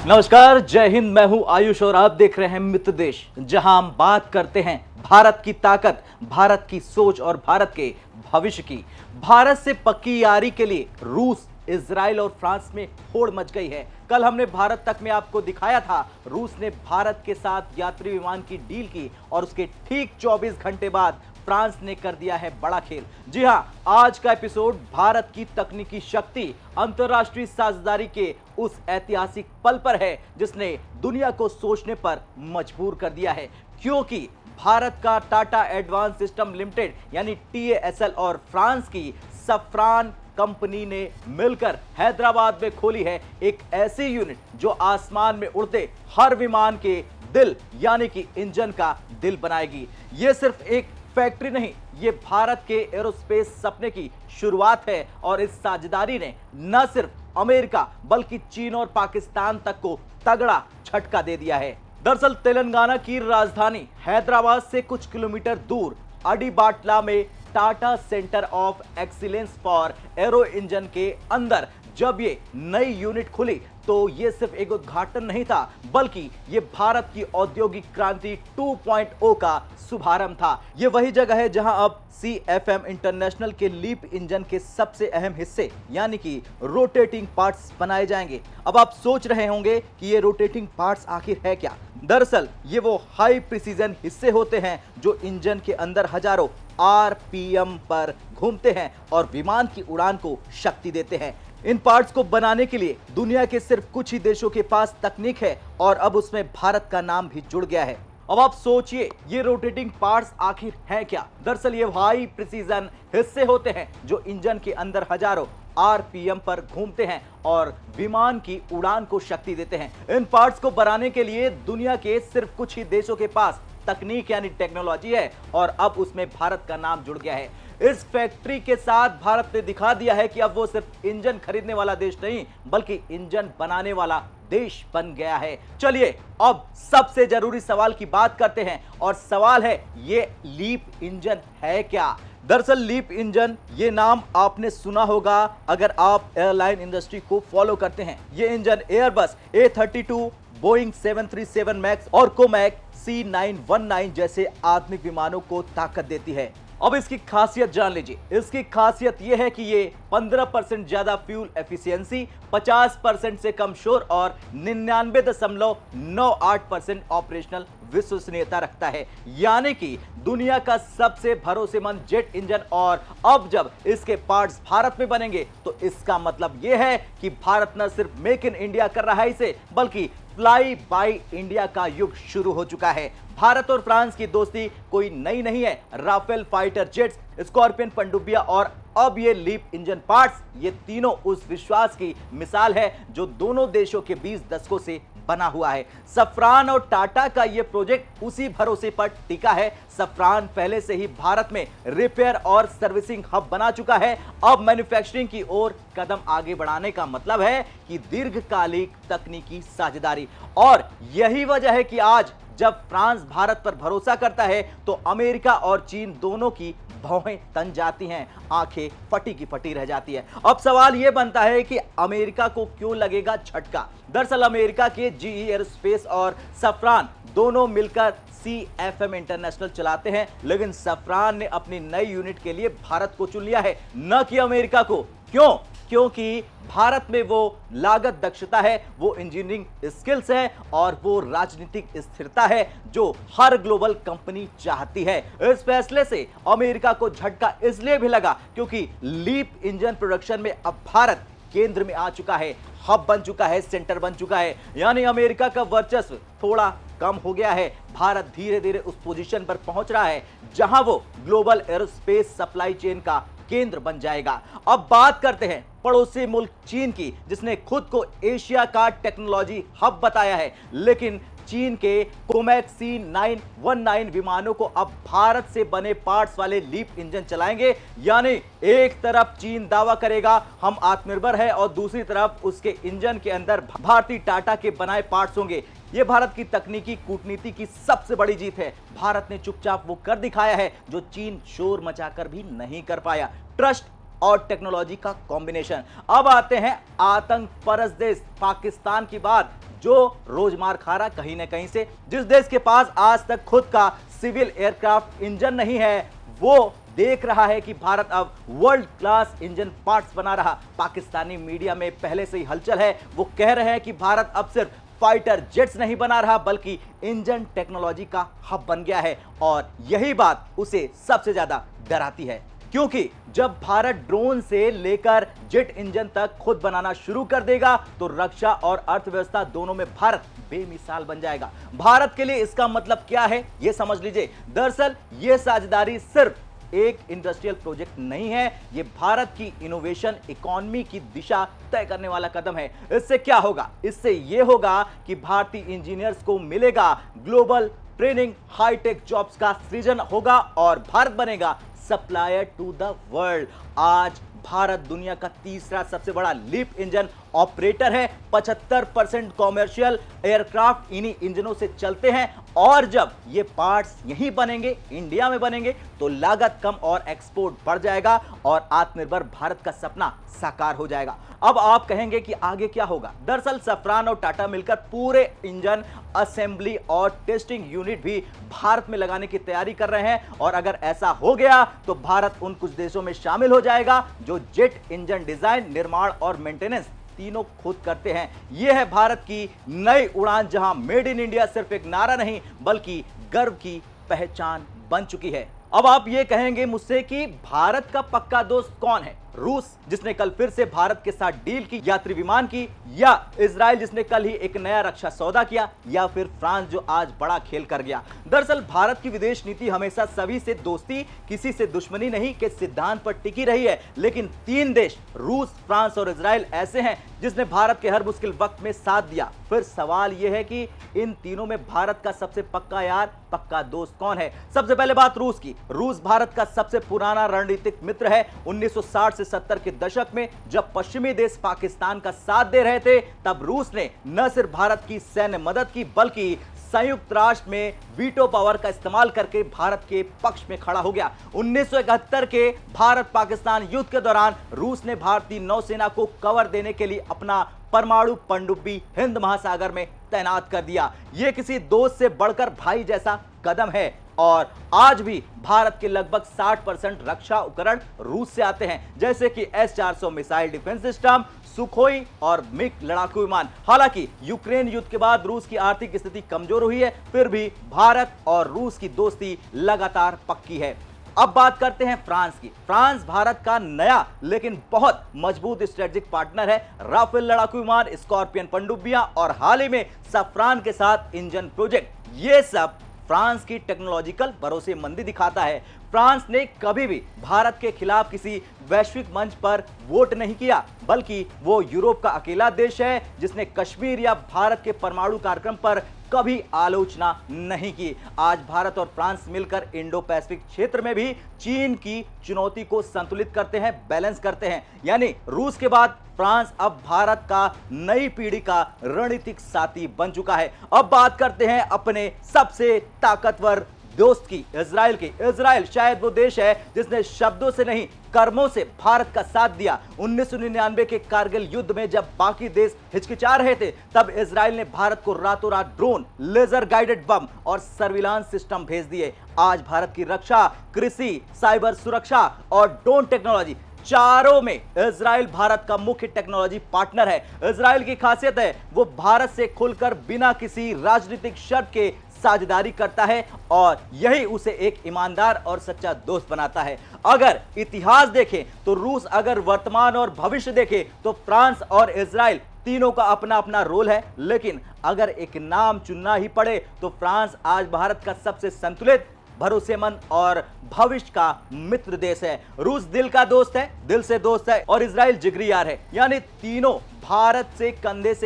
नमस्कार, जय हिंद। मैं हूं आयुष और आप देख रहे हैं मित्र देश, जहां हम बात करते हैं भारत की ताकत, भारत की सोच और भारत के भविष्य की। भारत से पक्की यारी के लिए रूस, इजराइल और फ्रांस में होड़ मच गई है। कल हमने भारत तक में आपको दिखाया था, रूस ने भारत के साथ यात्री विमान की डील की और उसके ठीक 24 घंटे बाद फ्रांस ने कर दिया है बड़ा खेल। जी हां, आज का एपिसोड भारत की तकनीकी शक्ति, अंतरराष्ट्रीय साझेदारी के उस ऐतिहासिक पल पर है जिसने दुनिया को सोचने पर मजबूर कर दिया है। क्योंकि भारत का टाटा एडवांस सिस्टम लिमिटेड यानी TASL और फ्रांस की सफ्रान कंपनी ने मिलकर हैदराबाद में खोली है एक ऐसी यूनिट जो आसमान में उड़ते हर विमान के दिल यानी कि इंजन का दिल बनाएगी। यह सिर्फ एक फैक्ट्री नहीं, ये भारत के एरोस्पेस सपने की शुरुआत है और इस साझेदारी ने न सिर्फ अमेरिका बल्कि चीन और पाकिस्तान तक को तगड़ा झटका दे दिया है। दरअसल तेलंगाना की राजधानी हैदराबाद से कुछ किलोमीटर दूर अडीबाटला में Tata centre of excellence for aero engine के अंदर जब ये नई यूनिट खुली तो ये सिर्फ एक उद्घाटन नहीं था, बल्कि ये भारत की औद्योगिक क्रांति 2.0 का शुभारंभ था। ये वही जगह है जहां अब CFM इंटरनेशनल के लीप इंजन के सबसे अहम हिस्से यानी कि रोटेटिंग पार्ट्स बनाए जाएंगे। अब आप सोच रहे होंगे कि ये रोटेटिंग पार्ट्स आखिर है क्या। दरअसल ये वो हाई प्रिसीजन हिस्से होते हैं जो इंजन के अंदर हजारों RPM पर घूमते हैं और विमान की उड़ान को शक्ति देते हैं। इन पार्ट्स को बनाने के लिए दुनिया के सिर्फ कुछ ही देशों के पास तकनीक है और अब उसमें भारत का नाम भी जुड़ गया है। अब आप सोचिए, ये रोटेटिंग पार्ट्स आखिर है क्या। दरअसल ये हाई प्रिसीजन हिस्से होते हैं जो इंजन के अंदर हजारों RPM पर घूमते हैं और विमान की उड़ान को शक्ति देते हैं। इन पार्ट्स को बनाने के लिए दुनिया के सिर्फ कुछ ही देशों के पास तकनीक यानी टेक्नोलॉजी है और अब उसमें भारत का नाम जुड़ गया है। इस फैक्ट्री के साथ भारत ने दिखा दिया है कि अब वो सिर्फ इंजन खरीदने वाला देश नहीं बल्कि इंजन बनाने वाला देश बन गया है। चलिए अब सबसे जरूरी सवाल की बात करते हैं और सवाल है, ये लीप इंजन है क्या। दरअसल लीप इंजन ये नाम आपने सुना होगा अगर आप एयरलाइन इंडस्ट्री को फॉलो करते हैं। ये engine Airbus A320, Boeing 737 max और कोमैक C919 जैसे आधुनिक विमानों को ताकत देती है। अब इसकी खासियत जान लीजिए। इसकी खासियत यह है कि ये 15% ज्यादा फ्यूल एफिशिएंसी, 50% से कम शोर और 99.98% ऑपरेशनल विश्वसनीयता रखता है, यानी कि दुनिया का सबसे भरोसेमंद जेट इंजन। और अब जब इसके पार्ट्स भारत में बनेंगे तो इसका मतलब यह है कि भारत न सिर्फ मेक इन इंडिया कर रहा है इसे, बल्कि फ्लाई बाय इंडिया का युग शुरू हो चुका है। भारत और फ्रांस की दोस्ती कोई नई नहीं है। राफेल फाइटर जेट्स, स्कॉर्पियन पनडुब्बियां और अब ये लीप इंजन पार्ट्स, ये तीनों उस विश्वास की मिसाल है जो दोनों देशों के बीच दशकों से बना हुआ है। सफ्रान और टाटा का ये प्रोजेक्ट उसी भरोसे पर टिका है। सफ्रान पहले से ही भारत में रिपेयर और सर्विसिंग हब बना चुका है। अब मैन्युफैक्चरिंग की ओर कदम आगे बढ़ाने का मतलब है कि दीर्घकालिक तकनीकी साझेदारी। और यही वजह है कि आज जब फ्रांस भारत पर भरोसा करता है तो अमेरिका और चीन दोनों की भौहें तन जाती हैं, आंखें फटी की फटी रह जाती है। अब सवाल यह बनता है कि अमेरिका को क्यों लगेगा झटका। दरअसल अमेरिका के GE एरोस्पेस और सफ्रान दोनों मिलकर CFM इंटरनेशनल चलाते हैं, लेकिन सफ्रान ने अपनी नई यूनिट के लिए भारत को चुन लिया है, न कि अमेरिका को। क्यों? क्योंकि भारत में वो लागत दक्षता है, वो इंजीनियरिंग स्किल्स है और वो राजनीतिक स्थिरता है जो हर ग्लोबल कंपनी चाहती है। इस फैसले से अमेरिका को झटका इसलिए भी लगा क्योंकि लीप इंजन प्रोडक्शन में अब भारत केंद्र में आ चुका है, हब बन चुका है, सेंटर बन चुका है। यानी अमेरिका का वर्चस्व थोड़ा कम हो गया है। भारत धीरे धीरे उस पोजीशन पर पहुंच रहा है जहां वो ग्लोबल एरोस्पेस सप्लाई चेन का केंद्र बन जाएगा। अब बात करते हैं पड़ोसी मुल्क चीन की, जिसने खुद को एशिया का टेक्नोलॉजी हब बताया है, लेकिन चीन के कोमैक C919 विमानों को अब भारत से बने पार्ट्स वाले लीप इंजन चलाएंगे। यानी एक तरफ चीन दावा करेगा हम आत्मनिर्भर है और दूसरी तरफ उसके इंजन के अंदर भारतीय टाटा के बनाए पार्ट्स होंगे। यह भारत की तकनीकी कूटनीति की सबसे बड़ी जीत है। भारत ने चुपचाप वो कर दिखाया है जो चीन शोर मचाकर भी नहीं कर पाया। ट्रस्ट और टेक्नोलॉजी का कॉम्बिनेशन। अब आते हैं आतंक परस्त देश पाकिस्तान की बात। जो रोजमार खा रहा कहीं ना कहीं से। जिस देश के पास आज तक खुद का सिविल एयरक्राफ्ट इंजन नहीं है, वो देख रहा है कि भारत अब वर्ल्ड क्लास इंजन पार्ट्स बना रहा। पाकिस्तानी मीडिया में पहले से ही हलचल है, वो कह रहे हैं कि भारत अब सिर्फ फाइटर जेट्स नहीं बना रहा बल्कि इंजन टेक्नोलॉजी का हब बन गया है। और यही बात उसे सबसे ज्यादा डराती है, क्योंकि जब भारत ड्रोन से लेकर जेट इंजन तक खुद बनाना शुरू कर देगा तो रक्षा और अर्थव्यवस्था दोनों में भारत बेमिसाल बन जाएगा। भारत के लिए इसका मतलब क्या है, यह समझ लीजिए। दरअसल यह साझेदारी सिर्फ एक इंडस्ट्रियल प्रोजेक्ट नहीं है, यह भारत की इनोवेशन इकोनॉमी की दिशा तय करने वाला कदम है। इससे क्या होगा? इससे यह होगा कि भारतीय इंजीनियर्स को मिलेगा ग्लोबल ट्रेनिंग, हाईटेक जॉब्स का सृजन होगा और भारत बनेगा सप्लायर टू द वर्ल्ड। आज भारत दुनिया का तीसरा सबसे बड़ा लीप इंजन ऑपरेटर है। 75% कॉमर्शियल एयरक्राफ्ट इन्हीं इंजनों से चलते हैं और जब ये पार्ट्स यहीं बनेंगे, इंडिया में बनेंगे, तो लागत कम और एक्सपोर्ट बढ़ जाएगा और आत्मनिर्भर भारत का सपना साकार हो जाएगा। अब आप कहेंगे कि आगे क्या होगा? दरअसल सफरान और टाटा मिलकर पूरे इंजन असेंबली और टेस्टिंग यूनिट भी भारत में लगाने की तैयारी कर रहे हैं और अगर ऐसा हो गया तो भारत उन कुछ देशों में शामिल हो जाएगा जो जेट इंजन डिजाइन, निर्माण और मेंटेनेंस तीनों खुद करते हैं। यह है भारत की नई उड़ान, जहां मेड इन इंडिया सिर्फ एक नारा नहीं बल्कि गर्व की पहचान बन चुकी है। अब आप ये कहेंगे मुझसे कि भारत का पक्का दोस्त कौन है? रूस, जिसने कल फिर से भारत के साथ डील की यात्री विमान की, या इजराइल जिसने कल ही एक नया रक्षा सौदा किया, या फिर फ्रांस जो आज बड़ा खेल कर गया। दरअसल भारत की विदेश नीति हमेशा सभी से दोस्ती, किसी से दुश्मनी नहीं के सिद्धांत पर टिकी रही है। लेकिन तीन देश रूस, फ्रांस और इजराइल ऐसे हैं जिसने भारत के हर मुश्किल वक्त में साथ दिया। फिर सवाल यह है कि इन तीनों में भारत का सबसे पक्का यार, पक्का दोस्त कौन है? सबसे पहले बात रूस की। रूस भारत का सबसे पुराना रणनीतिक मित्र है। 1960 से 70 के दशक में जब पश्चिमी देश पाकिस्तान का साथ दे रहे थे, तब रूस ने न सिर्फ भारत की सैन्य मदद की बल्कि संयुक्त राष्ट्र में वीटो पावर का इस्तेमाल करके भारत के पक्ष में खड़ा हो गया। 1971 के भारत पाकिस्तान युद्ध के दौरान रूस ने भारतीय नौसेना को कवर देने के लिए अपना परमाणु पनडुब्बी हिंद महासागर में तैनात कर दिया। यह किसी दोस्त से बढ़कर भाई जैसा कदम है और आज भी भारत के लगभग 60% रक्षा उपकरण रूस से आते हैं, जैसे कि S-400 missile defence system, Sukhoi और मिग लड़ाकू विमान। हालांकि यूक्रेन युद्ध के बाद रूस की आर्थिक स्थिति कमजोर हुई है, फिर भी भारत और रूस की दोस्ती लगातार पक्की है। अब बात करते हैं फ्रांस की। फ्रांस भारत का नया लेकिन बहुत मजबूत स्ट्रेटेजिक पार्टनर है। राफेल लड़ाकू विमान, स्कॉर्पियन पनडुब्बियां और हाल ही में सफरान के साथ इंजन प्रोजेक्ट, ये सब फ्रांस की टेक्नोलॉजिकल भरोसेमंदी दिखाता है। फ्रांस ने कभी भी भारत के खिलाफ किसी वैश्विक मंच पर वोट नहीं किया, बल्कि वो यूरोप का अकेला देश है जिसने कश्मीर या भारत के परमाणु कार्यक्रम पर कभी आलोचना नहीं की। आज भारत और फ्रांस मिलकर इंडो पैसिफिक क्षेत्र में भी चीन की चुनौती को संतुलित करते हैं, बैलेंस करते हैं। यानी रूस के बाद फ्रांस अब भारत का नई पीढ़ी का रणनीतिक साथी बन चुका है। अब बात करते हैं अपने सबसे ताकतवर दोस्त की, इजराइल की। इजराइल शायद वो देश है जिसने शब्दों से नहीं कर्मों से भारत का साथ दिया। 1999 के कारगिल युद्ध में जब बाकी देश हिचकिचा रहे थे, तब इजराइल ने भारत को रातों रात ड्रोन, लेजर गाइडेड बम और सर्विलांस सिस्टम भेज दिए। आज भारत की रक्षा, कृषि, साइबर सुरक्षा और ड्रोन टेक्नोलॉजी, चारों में इजराइल भारत का मुख्य टेक्नोलॉजी पार्टनर है। इजराइल की खासियत है वो भारत से खुलकर बिना किसी राजनीतिक शर्त के साझेदारी करता है और यही उसे एक ईमानदार और सच्चा दोस्त बनाता है। अगर इतिहास देखें तो रूस, अगर वर्तमान और भविष्य देखें तो फ्रांस और इजराइल तीनों का अपना अपना रोल है। लेकिन अगर एक नाम चुनना ही पड़े तो फ्रांस आज भारत का सबसे संतुलित, भरोसेमंद और भविष्य का मित्र देश है। रूस दिल का दोस्त है, दिल से दोस्त है, और इजराइल जिगरी यार है। यानी तीनों भारत से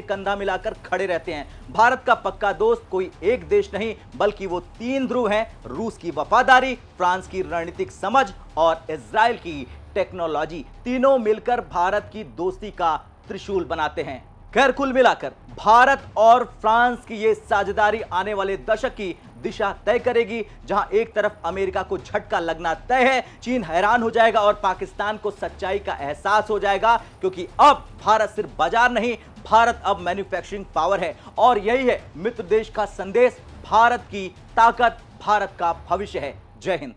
कंधा मिलाकर खड़े रहते हैं। भारत का पक्का दोस्त कोई एक देश नहीं बल्कि वो तीन ध्रुव हैं, रूस की वफादारी, फ्रांस की रणनीतिक समझ और इजराइल की टेक्नोलॉजी। तीनों मिलकर भारत की दोस्ती का त्रिशूल बनाते हैं। खैर, कुल मिलाकर भारत और फ्रांस की ये साझेदारी आने वाले दशक की दिशा तय करेगी। जहां एक तरफ अमेरिका को झटका लगना तय है, चीन हैरान हो जाएगा और पाकिस्तान को सच्चाई का एहसास हो जाएगा, क्योंकि अब भारत सिर्फ बाजार नहीं भारत अब मैन्युफैक्चरिंग पावर है और यही है मित्र देश का संदेश। भारत की ताकत, भारत का भविष्य है। जय हिंद।